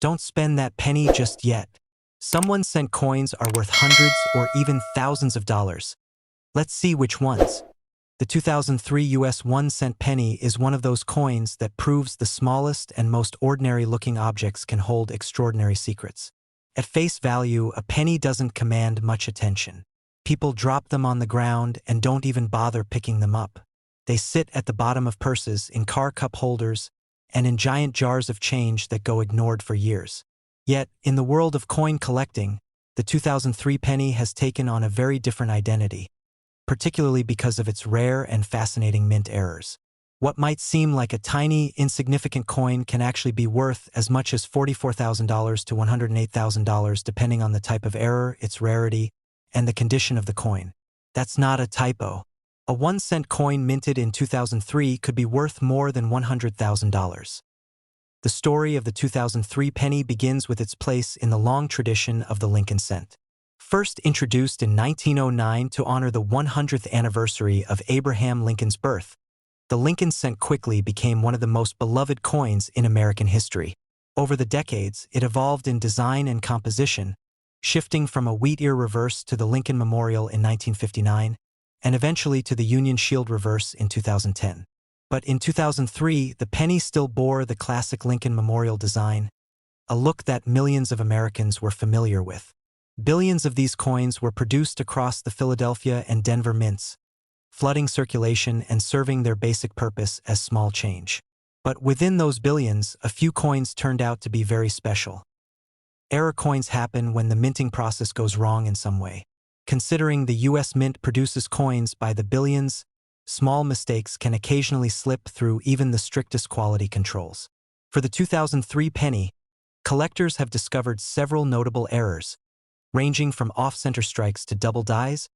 Don't spend that penny just yet. Some 1-cent coins are worth hundreds or even thousands of dollars. Let's see which ones. The 2003 US 1-cent penny is one of those coins that proves the smallest and most ordinary-looking objects can hold extraordinary secrets. At face value, a penny doesn't command much attention. People drop them on the ground and don't even bother picking them up. They sit at the bottom of purses, in car cup holders, and in giant jars of change that go ignored for years. Yet, in the world of coin collecting, the 2003 penny has taken on a very different identity, particularly because of its rare and fascinating mint errors. What might seem like a tiny, insignificant coin can actually be worth as much as $44,000 to $108,000 depending on the type of error, its rarity, and the condition of the coin. That's not a typo. A 1-cent coin minted in 2003 could be worth more than $100,000. The story of the 2003 penny begins with its place in the long tradition of the Lincoln cent. First introduced in 1909 to honor the 100th anniversary of Abraham Lincoln's birth, the Lincoln cent quickly became one of the most beloved coins in American history. Over the decades, it evolved in design and composition, shifting from a wheat ear reverse to the Lincoln Memorial in 1959, and eventually to the Union Shield reverse in 2010. But in 2003, the penny still bore the classic Lincoln Memorial design, a look that millions of Americans were familiar with. Billions of these coins were produced across the Philadelphia and Denver mints, flooding circulation and serving their basic purpose as small change. But within those billions, a few coins turned out to be very special. Error coins happen when the minting process goes wrong in some way. Considering the U.S. Mint produces coins by the billions, small mistakes can occasionally slip through even the strictest quality controls. For the 2003 penny, collectors have discovered several notable errors, ranging from off-center strikes to double dies,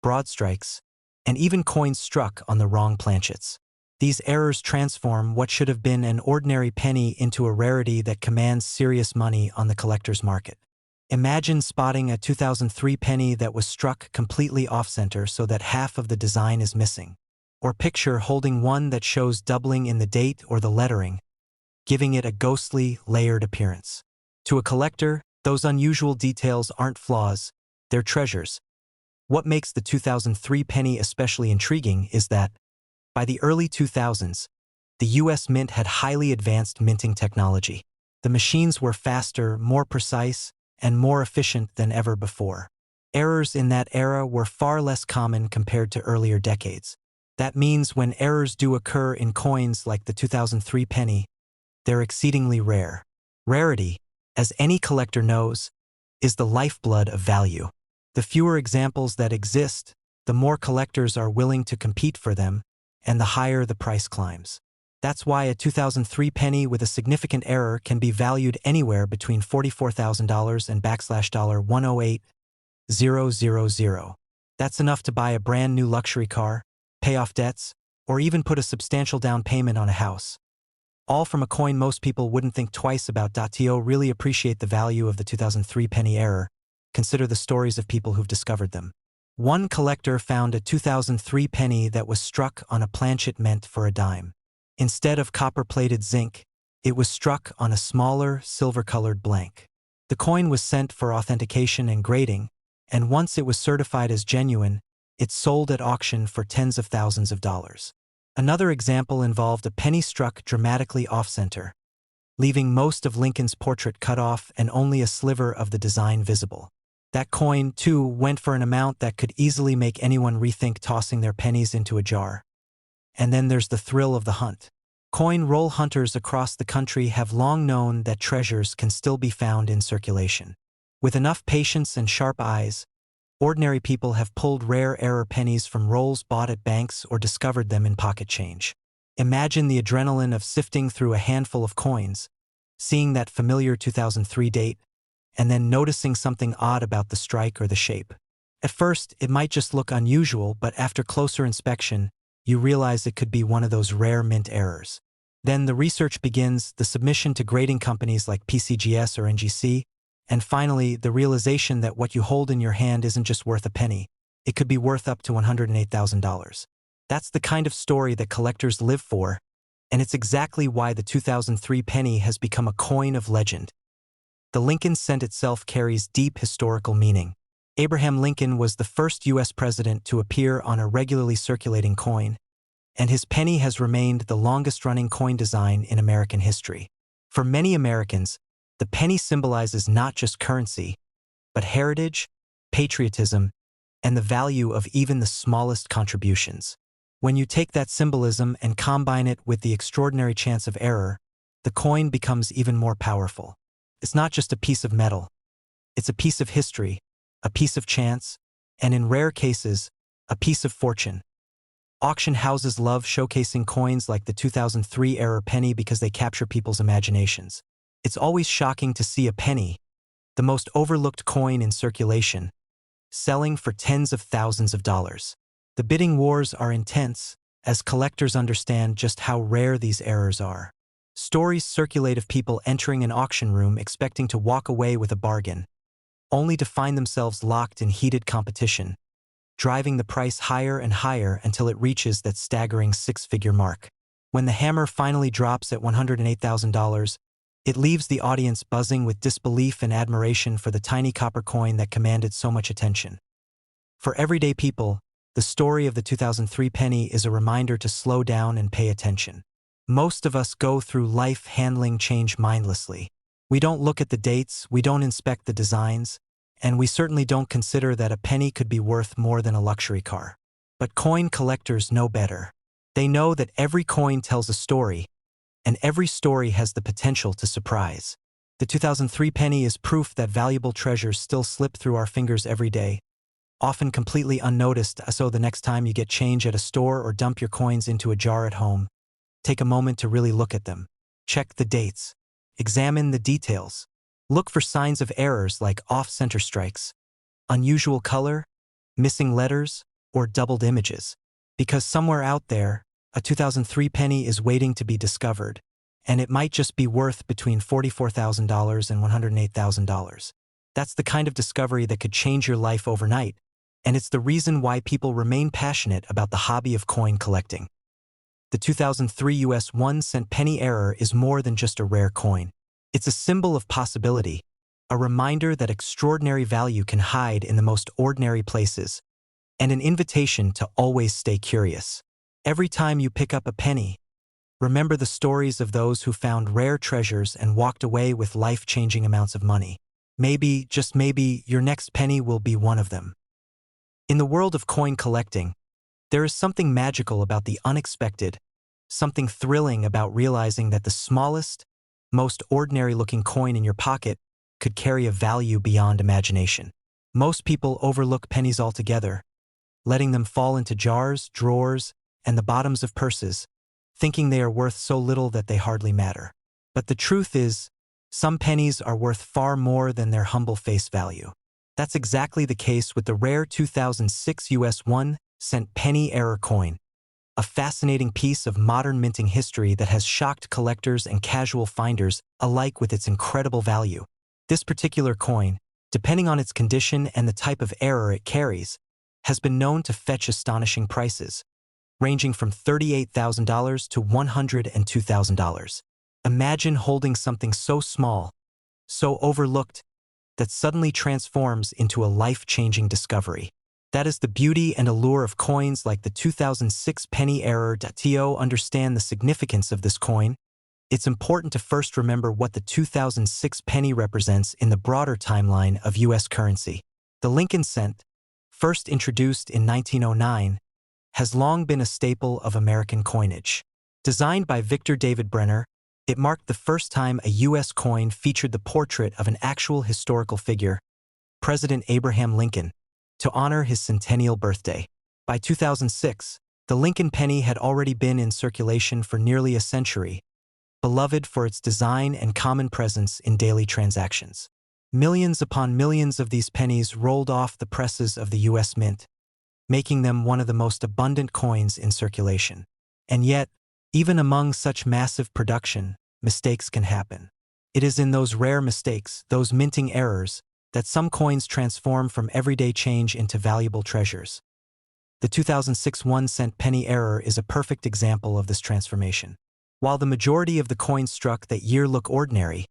broad strikes, and even coins struck on the wrong planchets. These errors transform what should have been an ordinary penny into a rarity that commands serious money on the collector's market. Imagine spotting a 2003 penny that was struck completely off-center so that half of the design is missing. Or picture holding one that shows doubling in the date or the lettering, giving it a ghostly, layered appearance. To a collector, those unusual details aren't flaws, they're treasures. What makes the 2003 penny especially intriguing is that, by the early 2000s, the U.S. Mint had highly advanced minting technology. The machines were faster, more precise, and more efficient than ever before. Errors in that era were far less common compared to earlier decades. That means when errors do occur in coins like the 2003 penny, they're exceedingly rare. Rarity, as any collector knows, is the lifeblood of value. The fewer examples that exist, the more collectors are willing to compete for them, and the higher the price climbs. That's why a 2003 penny with a significant error can be valued anywhere between $44,000 and $108,000. That's enough to buy a brand new luxury car, pay off debts, or even put a substantial down payment on a house. All from a coin most people wouldn't think twice about. To really appreciate the value of the 2003 penny error, consider the stories of people who've discovered them. One collector found a 2003 penny that was struck on a planchet meant for a dime. Instead of copper-plated zinc, it was struck on a smaller, silver-colored blank. The coin was sent for authentication and grading, and once it was certified as genuine, it sold at auction for tens of thousands of dollars. Another example involved a penny struck dramatically off-center, leaving most of Lincoln's portrait cut off and only a sliver of the design visible. That coin, too, went for an amount that could easily make anyone rethink tossing their pennies into a jar. And then there's the thrill of the hunt. Coin roll hunters across the country have long known that treasures can still be found in circulation. With enough patience and sharp eyes, ordinary people have pulled rare error pennies from rolls bought at banks or discovered them in pocket change. Imagine the adrenaline of sifting through a handful of coins, seeing that familiar 2003 date, and then noticing something odd about the strike or the shape. At first, it might just look unusual, but after closer inspection, you realize it could be one of those rare mint errors. Then the research begins, the submission to grading companies like PCGS or NGC, and finally, the realization that what you hold in your hand isn't just worth a penny. It could be worth up to $108,000. That's the kind of story that collectors live for, and it's exactly why the 2003 penny has become a coin of legend. The Lincoln cent itself carries deep historical meaning. Abraham Lincoln was the first U.S. president to appear on a regularly circulating coin, and his penny has remained the longest-running coin design in American history. For many Americans, the penny symbolizes not just currency, but heritage, patriotism, and the value of even the smallest contributions. When you take that symbolism and combine it with the extraordinary chance of error, the coin becomes even more powerful. It's not just a piece of metal. It's a piece of history, a piece of chance, and in rare cases, a piece of fortune. Auction houses love showcasing coins like the 2003-era penny because they capture people's imaginations. It's always shocking to see a penny, the most overlooked coin in circulation, selling for tens of thousands of dollars. The bidding wars are intense, as collectors understand just how rare these errors are. Stories circulate of people entering an auction room expecting to walk away with a bargain, only to find themselves locked in heated competition, driving the price higher and higher until it reaches that staggering six-figure mark. When the hammer finally drops at $108,000, it leaves the audience buzzing with disbelief and admiration for the tiny copper coin that commanded so much attention. For everyday people, the story of the 2003 penny is a reminder to slow down and pay attention. Most of us go through life handling change mindlessly. We don't look at the dates, we don't inspect the designs, and we certainly don't consider that a penny could be worth more than a luxury car. But coin collectors know better. They know that every coin tells a story, and every story has the potential to surprise. The 2003 penny is proof that valuable treasures still slip through our fingers every day, often completely unnoticed. So the next time you get change at a store or dump your coins into a jar at home, take a moment to really look at them. Check the dates. Examine the details. Look for signs of errors like off-center strikes, unusual color, missing letters, or doubled images. Because somewhere out there, a 2003 penny is waiting to be discovered, and it might just be worth between $44,000 and $108,000. That's the kind of discovery that could change your life overnight, and it's the reason why people remain passionate about the hobby of coin collecting. The 2003 US 1-cent penny error is more than just a rare coin. It's a symbol of possibility, a reminder that extraordinary value can hide in the most ordinary places, and an invitation to always stay curious. Every time you pick up a penny, remember the stories of those who found rare treasures and walked away with life-changing amounts of money. Maybe, just maybe, your next penny will be one of them. In the world of coin collecting, there is something magical about the unexpected, something thrilling about realizing that the smallest, most ordinary-looking coin in your pocket could carry a value beyond imagination. Most people overlook pennies altogether, letting them fall into jars, drawers, and the bottoms of purses, thinking they are worth so little that they hardly matter. But the truth is, some pennies are worth far more than their humble face value. That's exactly the case with the rare 2006 US 1-cent penny error coin, a fascinating piece of modern minting history that has shocked collectors and casual finders alike with its incredible value. This particular coin, depending on its condition and the type of error it carries, has been known to fetch astonishing prices, ranging from $38,000 to $102,000. Imagine holding something so small, so overlooked, that suddenly transforms into a life-changing discovery. That is the beauty and allure of coins like the 2006 penny error. To understand the significance of this coin, it's important to first remember what the 2006 penny represents in the broader timeline of U.S. currency. The Lincoln cent, first introduced in 1909, has long been a staple of American coinage. Designed by Victor David Brenner, it marked the first time a U.S. coin featured the portrait of an actual historical figure, President Abraham Lincoln, to honor his centennial birthday. By 2006, the Lincoln penny had already been in circulation for nearly a century, beloved for its design and common presence in daily transactions. Millions upon millions of these pennies rolled off the presses of the U.S. Mint, making them one of the most abundant coins in circulation. And yet, even among such massive production, mistakes can happen. It is in those rare mistakes, those minting errors, that some coins transform from everyday change into valuable treasures. The 2006 1-cent penny error is a perfect example of this transformation. While the majority of the coins struck that year look ordinary,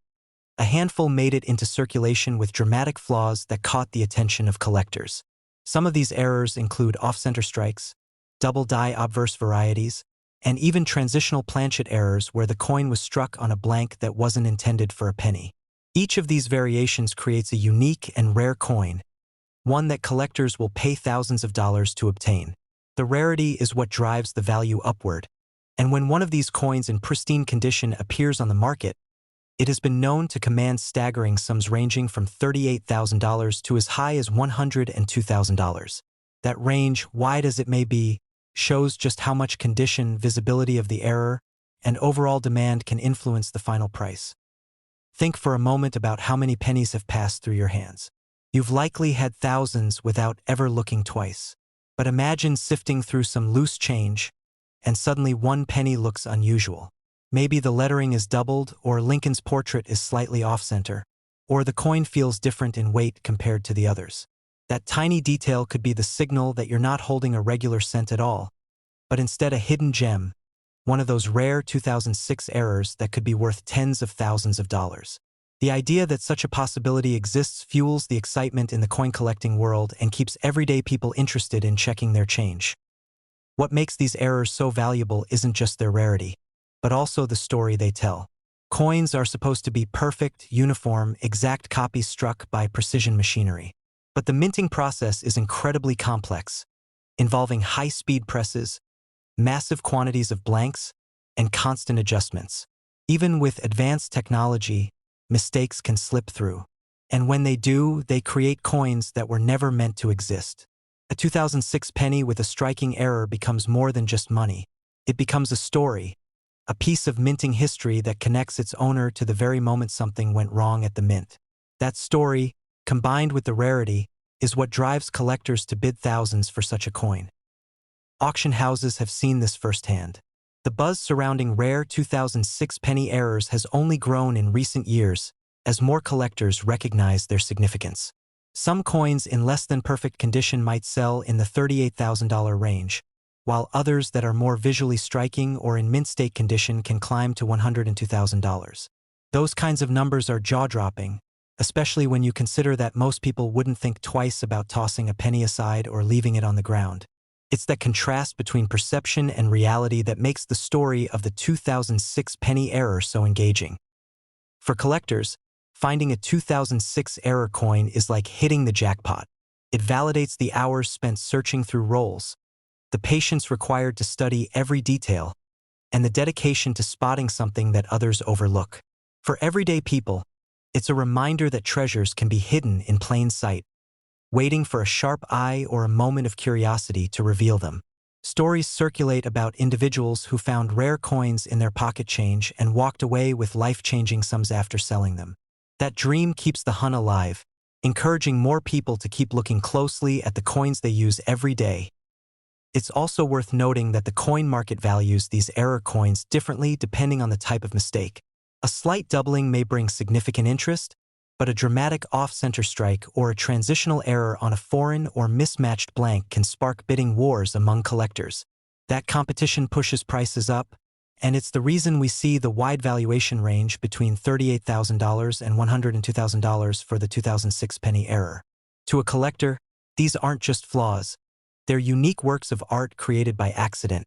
A handful made it into circulation with dramatic flaws that caught the attention of collectors. Some of these errors include off-center strikes, double die obverse varieties, and even transitional planchet errors where the coin was struck on a blank that wasn't intended for a penny. Each of these variations creates a unique and rare coin, one that collectors will pay thousands of dollars to obtain. The rarity is what drives the value upward, and when one of these coins in pristine condition appears on the market, it has been known to command staggering sums ranging from $38,000 to as high as $102,000. That range, wide as it may be, shows just how much condition, visibility of the error, and overall demand can influence the final price. Think for a moment about how many pennies have passed through your hands. You've likely had thousands without ever looking twice. But imagine sifting through some loose change, and suddenly one penny looks unusual. Maybe the lettering is doubled, or Lincoln's portrait is slightly off-center, or the coin feels different in weight compared to the others. That tiny detail could be the signal that you're not holding a regular cent at all, but instead a hidden gem, one of those rare 2006 errors that could be worth tens of thousands of dollars. The idea that such a possibility exists fuels the excitement in the coin collecting world and keeps everyday people interested in checking their change. What makes these errors so valuable isn't just their rarity, but also the story they tell. Coins are supposed to be perfect, uniform, exact copies struck by precision machinery. But the minting process is incredibly complex, involving high-speed presses, massive quantities of blanks, and constant adjustments. Even with advanced technology, mistakes can slip through. And when they do, they create coins that were never meant to exist. A 2006 penny with a striking error becomes more than just money. It becomes a story, a piece of minting history that connects its owner to the very moment something went wrong at the mint. That story, combined with the rarity, is what drives collectors to bid thousands for such a coin. Auction houses have seen this firsthand. The buzz surrounding rare 2006 penny errors has only grown in recent years as more collectors recognize their significance. Some coins in less than perfect condition might sell in the $38,000 range, while others that are more visually striking or in mint state condition can climb to $102,000. Those kinds of numbers are jaw-dropping, especially when you consider that most people wouldn't think twice about tossing a penny aside or leaving it on the ground. It's that contrast between perception and reality that makes the story of the 2006 penny error so engaging. For collectors, finding a 2006 error coin is like hitting the jackpot. It validates the hours spent searching through rolls, the patience required to study every detail, and the dedication to spotting something that others overlook. For everyday people, it's a reminder that treasures can be hidden in plain sight, waiting for a sharp eye or a moment of curiosity to reveal them. Stories circulate about individuals who found rare coins in their pocket change and walked away with life-changing sums after selling them. That dream keeps the hunt alive, encouraging more people to keep looking closely at the coins they use every day. It's also worth noting that the coin market values these error coins differently depending on the type of mistake. A slight doubling may bring significant interest, but a dramatic off-center strike or a transitional error on a foreign or mismatched blank can spark bidding wars among collectors. That competition pushes prices up, and it's the reason we see the wide valuation range between $38,000 and $102,000 for the 2006 penny error. To a collector, these aren't just flaws. They're unique works of art created by accident,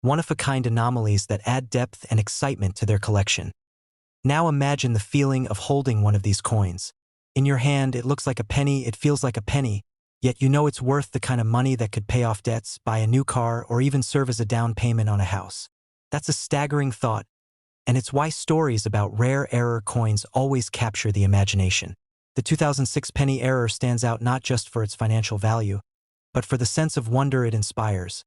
one-of-a-kind anomalies that add depth and excitement to their collection. Now imagine the feeling of holding one of these coins. In your hand, it looks like a penny, it feels like a penny, yet you know it's worth the kind of money that could pay off debts, buy a new car, or even serve as a down payment on a house. That's a staggering thought, and it's why stories about rare error coins always capture the imagination. The 2006 penny error stands out not just for its financial value, but for the sense of wonder it inspires.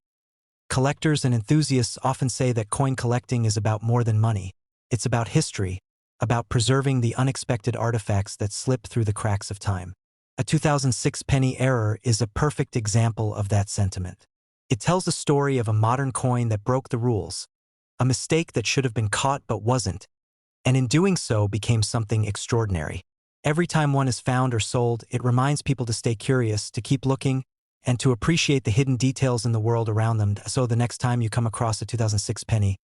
Collectors and enthusiasts often say that coin collecting is about more than money. It's about history, about preserving the unexpected artifacts that slip through the cracks of time. A 2006 penny error is a perfect example of that sentiment. It tells a story of a modern coin that broke the rules, a mistake that should have been caught but wasn't, and in doing so became something extraordinary. Every time one is found or sold, it reminds people to stay curious, to keep looking, and to appreciate the hidden details in the world around them. So the next time you come across a 2006 penny,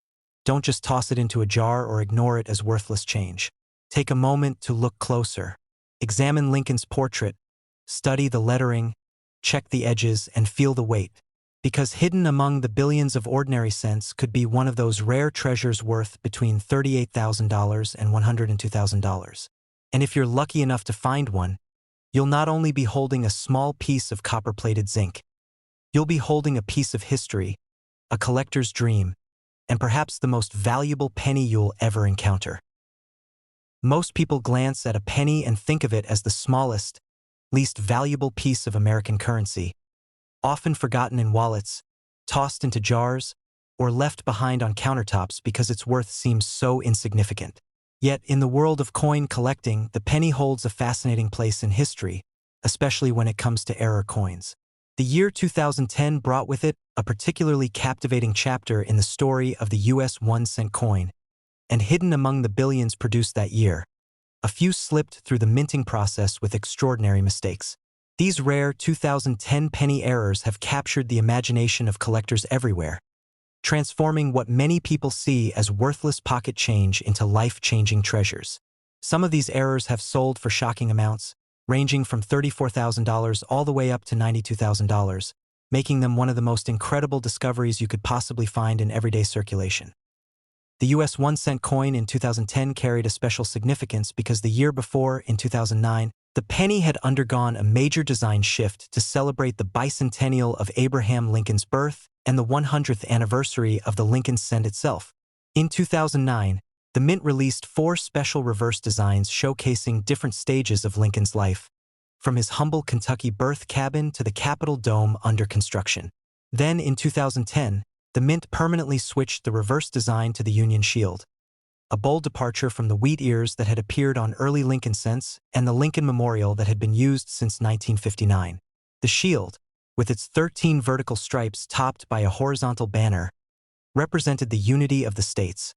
don't just toss it into a jar or ignore it as worthless change. Take a moment to look closer. Examine Lincoln's portrait, study the lettering, check the edges, and feel the weight. Because hidden among the billions of ordinary cents could be one of those rare treasures worth between $38,000 and $102,000. And if you're lucky enough to find one, you'll not only be holding a small piece of copper-plated zinc, you'll be holding a piece of history, a collector's dream, and perhaps the most valuable penny you'll ever encounter. Most people glance at a penny and think of it as the smallest, least valuable piece of American currency, often forgotten in wallets, tossed into jars, or left behind on countertops because its worth seems so insignificant. Yet, in the world of coin collecting, the penny holds a fascinating place in history, especially when it comes to error coins. The year 2010 brought with it a particularly captivating chapter in the story of the US 1-cent coin, and hidden among the billions produced that year, a few slipped through the minting process with extraordinary mistakes. These rare 2010 penny errors have captured the imagination of collectors everywhere, transforming what many people see as worthless pocket change into life-changing treasures. Some of these errors have sold for shocking amounts, ranging from $34,000 all the way up to $92,000, making them one of the most incredible discoveries you could possibly find in everyday circulation. The US 1-cent coin in 2010 carried a special significance because the year before, in 2009, the penny had undergone a major design shift to celebrate the bicentennial of Abraham Lincoln's birth and the 100th anniversary of the Lincoln cent itself. In 2009, the Mint released 4 special reverse designs showcasing different stages of Lincoln's life, from his humble Kentucky birth cabin to the Capitol Dome under construction. Then, in 2010, the Mint permanently switched the reverse design to the Union Shield, a bold departure from the wheat ears that had appeared on early Lincoln cents and the Lincoln Memorial that had been used since 1959. The shield, with its 13 vertical stripes topped by a horizontal banner, represented the unity of the states,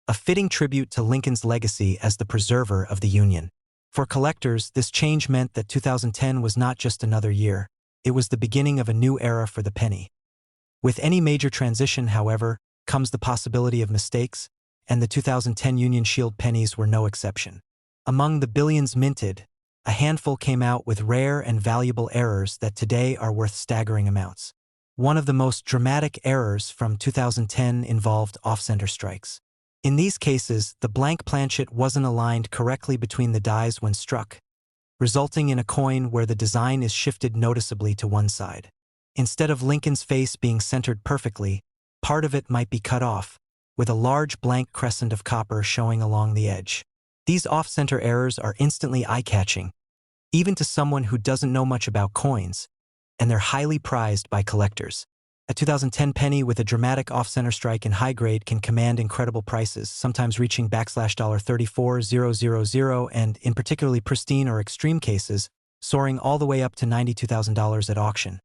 a fitting tribute to Lincoln's legacy as the preserver of the Union. For collectors, this change meant that 2010 was not just another year, it was the beginning of a new era for the penny. With any major transition, however, comes the possibility of mistakes, and the 2010 Union Shield pennies were no exception. Among the billions minted, a handful came out with rare and valuable errors that today are worth staggering amounts. One of the most dramatic errors from 2010 involved off-center strikes. In these cases, the blank planchet wasn't aligned correctly between the dies when struck, resulting in a coin where the design is shifted noticeably to one side. Instead of Lincoln's face being centered perfectly, part of it might be cut off, with a large blank crescent of copper showing along the edge. These off-center errors are instantly eye-catching, even to someone who doesn't know much about coins, and they're highly prized by collectors. A 2010 penny with a dramatic off-center strike in high grade can command incredible prices, sometimes reaching $$34000 and, in particularly pristine or extreme cases, soaring all the way up to $92,000 at auction.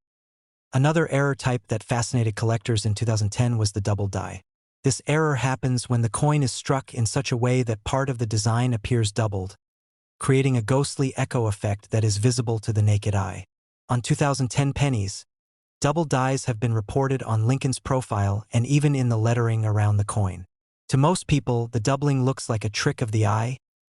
Another error type that fascinated collectors in 2010 was the double die. This error happens when the coin is struck in such a way that part of the design appears doubled, creating a ghostly echo effect that is visible to the naked eye. On 2010 pennies, double dies have been reported on Lincoln's profile and even in the lettering around the coin. To most people, the doubling looks like a trick of the eye,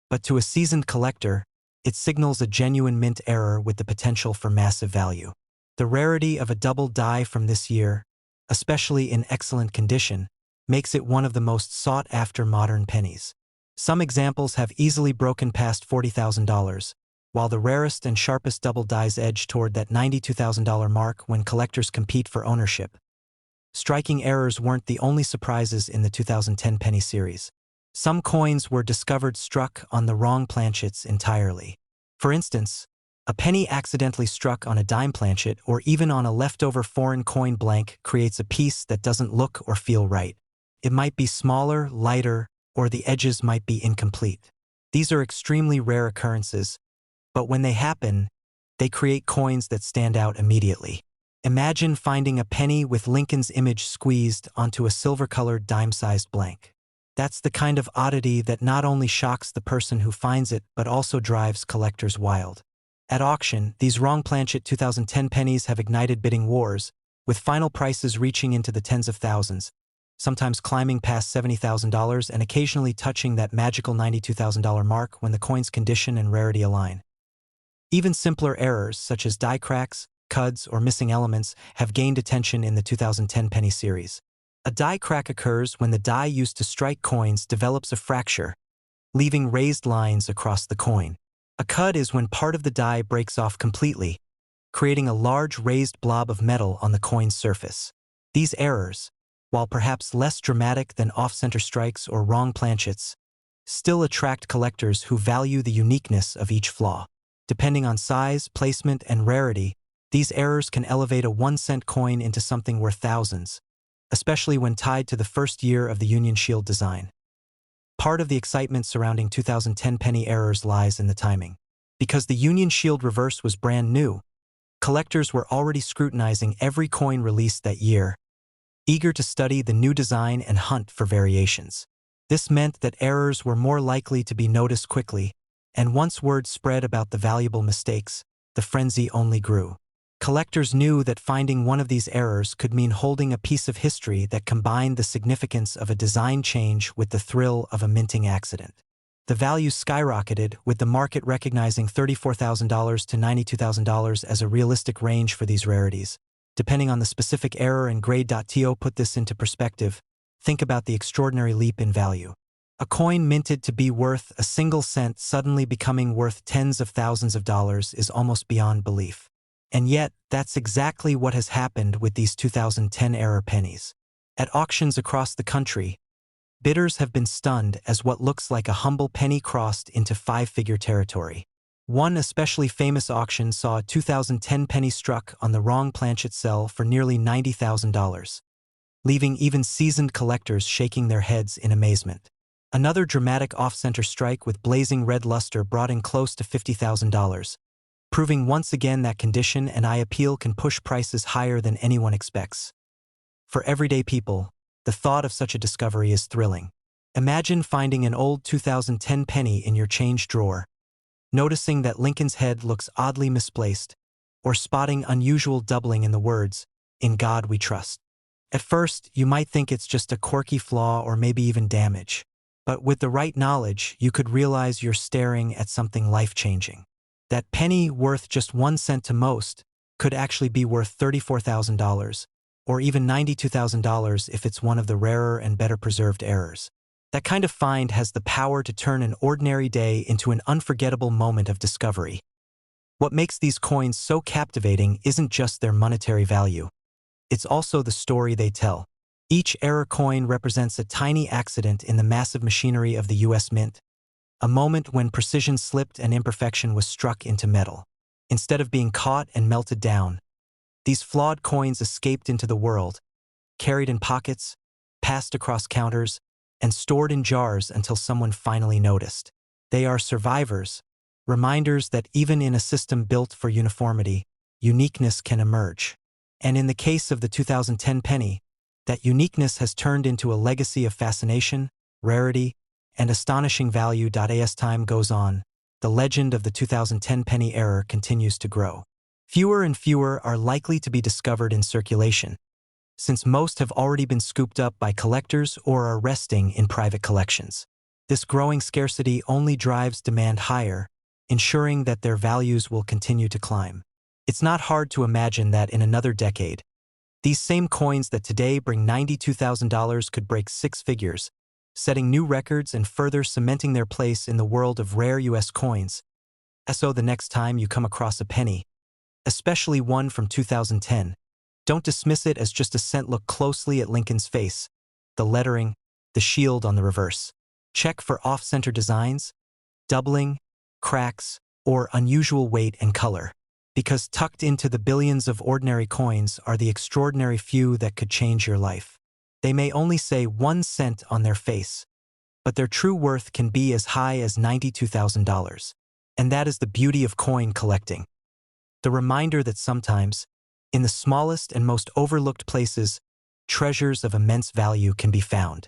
but to a seasoned collector, it signals a genuine mint error with the potential for massive value. The rarity of a double die from this year, especially in excellent condition, makes it one of the most sought-after modern pennies. Some examples have easily broken past $40,000, while the rarest and sharpest double dies edge toward that $92,000 mark when collectors compete for ownership. Striking errors weren't the only surprises in the 2010 penny series. Some coins were discovered struck on the wrong planchets entirely. For instance, a penny accidentally struck on a dime planchet or even on a leftover foreign coin blank creates a piece that doesn't look or feel right. It might be smaller, lighter, or the edges might be incomplete. These are extremely rare occurrences, but when they happen, they create coins that stand out immediately. Imagine finding a penny with Lincoln's image squeezed onto a silver-colored dime-sized blank. That's the kind of oddity that not only shocks the person who finds it but also drives collectors wild. At auction, these wrong planchet 2010 pennies have ignited bidding wars, with final prices reaching into the tens of thousands. sometimes climbing past $70,000 and occasionally touching that magical $92,000 mark when the coin's condition and rarity align. Even simpler errors, such as die cracks, cuds, or missing elements, have gained attention in the 2010 penny series. A die crack occurs when the die used to strike coins develops a fracture, leaving raised lines across the coin. A cud is when part of the die breaks off completely, creating a large raised blob of metal on the coin's surface. These errors, while perhaps less dramatic than off-center strikes or wrong planchets, still attract collectors who value the uniqueness of each flaw. Depending on size, placement, and rarity, these errors can elevate a 1-cent coin into something worth thousands, especially when tied to the first year of the Union Shield design. Part of the excitement surrounding 2010 penny errors lies in the timing. Because the Union Shield reverse was brand new, collectors were already scrutinizing every coin released that year, eager to study the new design and hunt for variations. This meant that errors were more likely to be noticed quickly, and once word spread about the valuable mistakes, the frenzy only grew. Collectors knew that finding one of these errors could mean holding a piece of history that combined the significance of a design change with the thrill of a minting accident. The value skyrocketed, with the market recognizing $34,000 to $92,000 as a realistic range for these rarities. Depending on the specific error and grade. To put this into perspective, think about the extraordinary leap in value. A coin minted to be worth a single cent suddenly becoming worth tens of thousands of dollars is almost beyond belief. And yet, that's exactly what has happened with these 2010 era pennies. At auctions across the country, bidders have been stunned as what looks like a humble penny crossed into five-figure territory. One especially famous auction saw a 2010 penny struck on the wrong planchet sell for nearly $90,000, leaving even seasoned collectors shaking their heads in amazement. Another dramatic off-center strike with blazing red luster brought in close to $50,000, proving once again that condition and eye appeal can push prices higher than anyone expects. For everyday people, the thought of such a discovery is thrilling. Imagine finding an old 2010 penny in your change drawer, noticing that Lincoln's head looks oddly misplaced, or spotting unusual doubling in the words, "In God We Trust." At first, you might think it's just a quirky flaw or maybe even damage. But with the right knowledge, you could realize you're staring at something life-changing. That penny worth just 1 cent to most could actually be worth $34,000, or even $92,000 if it's one of the rarer and better preserved errors. That kind of find has the power to turn an ordinary day into an unforgettable moment of discovery. What makes these coins so captivating isn't just their monetary value. It's also the story they tell. Each error coin represents a tiny accident in the massive machinery of the U.S. Mint, a moment when precision slipped and imperfection was struck into metal. Instead of being caught and melted down, these flawed coins escaped into the world, carried in pockets, passed across counters, and stored in jars until someone finally noticed. They are survivors, reminders that even in a system built for uniformity, uniqueness can emerge. And in the case of the 2010 penny, that uniqueness has turned into a legacy of fascination, rarity, and astonishing value. As time goes on, the legend of the 2010 penny error continues to grow. Fewer and fewer are likely to be discovered in circulation, since most have already been scooped up by collectors or are resting in private collections. This growing scarcity only drives demand higher, ensuring that their values will continue to climb. It's not hard to imagine that in another decade, these same coins that today bring $92,000 could break six figures, setting new records and further cementing their place in the world of rare U.S. coins. So the next time you come across a penny, especially one from 2010, don't dismiss it as just a cent. Look closely at Lincoln's face, the lettering, the shield on the reverse. Check for off-center designs, doubling, cracks, or unusual weight and color. Because tucked into the billions of ordinary coins are the extraordinary few that could change your life. They may only say 1 cent on their face, but their true worth can be as high as $92,000. And that is the beauty of coin collecting. The reminder that sometimes, in the smallest and most overlooked places, treasures of immense value can be found.